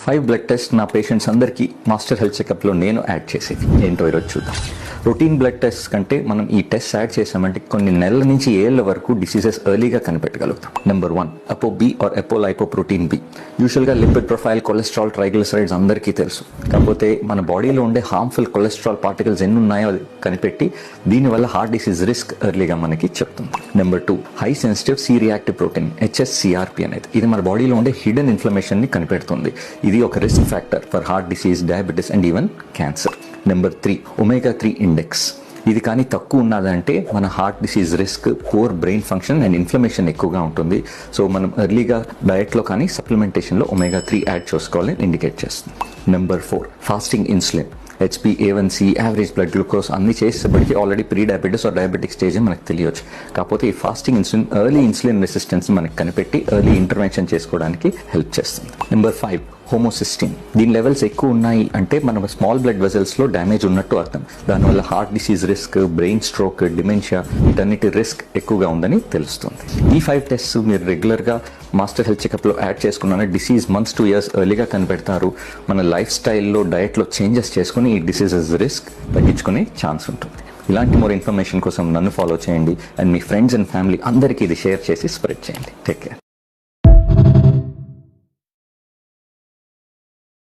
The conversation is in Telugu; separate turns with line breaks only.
5 బ్లడ్ టెస్ట్ నా పేషెంట్స్ అందరికీ మాస్టర్ హెల్త్ చెకప్లో నేను యాడ్ చేసేది ఏంటో ఈరోజు చూద్దాం. రొటీన్ బ్లడ్ టెస్ట్ కంటే మనం ఈ టెస్ట్ యాడ్ చేసామంటే కొన్ని నెలల నుంచి ఏళ్ల వరకు డిసీజెస్ ఎర్లీగా కనిపెట్టగలుగుతాం. Number 1 apo B or apolipoprotein B. యూజువల్గా లిపిడ్ ప్రొఫైల్, కొలెస్ట్రాల్, ట్రైగ్లిసరైడ్స్ అందరికీ తెలుసు. కాకపోతే మన బాడీలో ఉండే హార్మ్ఫుల్ కొలెస్ట్రాల్ పార్టికల్స్ ఎన్ని ఉన్నాయో అది కనిపెట్టి దీనివల్ల హార్ట్ డిసీజ్ రిస్క్ ఎర్లీగా మనకి చెప్తుంది. Number 2 high sensitive C reactive protein HSCRP అనేది. ఇది మన బాడీలో ఉండే హిడెన్ ఇన్ఫ్లమేషన్ ని కనిపెడుతుంది. ఇది ఒక risk factor for heart disease, diabetes and even cancer. Number 3 omega-3 index. ఇది కానీ తక్కువ ఉన్నదంటే మన heart disease risk, poor brain function and inflammation ఎక్కువగా ఉంటుంది. సో మనం ఎర్లీగా డయట్లో కానీ సప్లిమెంటేషన్లో omega-3 యాడ్ చేసుకోవాలని ఇండికేట్ చేస్తుంది. Number 4 fasting insulin. HbA1c, average blood glucose అన్ని చేసేప్పటికీ already pre diabetes or diabetic stage అని మనకు తెలియచ్చు. కాకపోతే ఈ fasting insulin early insulin resistance మనకు కనిపెట్టి ఎర్లీ ఇంటర్వెన్షన్ చేసుకోవడానికి హెల్ప్ చేస్తుంది. Number 5 homocysteine. దీని లెవెల్స్ ఎక్కువ ఉన్నాయి అంటే మన స్మాల్ బ్లడ్ వెజల్స్లో డ్యామేజ్ ఉన్నట్టు అర్థం. దానివల్ల heart disease risk, brain stroke, dementia వీటన్నిటి రిస్క్ ఎక్కువగా ఉందని తెలుస్తుంది. ఈ 5 టెస్ట్స్ మీరు రెగ్యులర్గా మాస్టర్ హెల్త్ చెకప్లో యాడ్ చేసుకున్నాను డిసీజ్ మంత్స్ 2 years ఎర్లీగా కనిపెడతారు. మన లైఫ్ స్టైల్లో, డయట్లో చేంజెస్ చేసుకుని ఈ డిసీజెస్ రిస్క్ తగ్గించుకునే ఛాన్స్ ఉంటుంది. ఇలాంటి మోర్ ఇన్ఫర్మేషన్ కోసం నన్ను ఫాలో చేయండి and me friends and family అందరికీ ఇది షేర్ చేసి స్ప్రెడ్ చేయండి. Take care.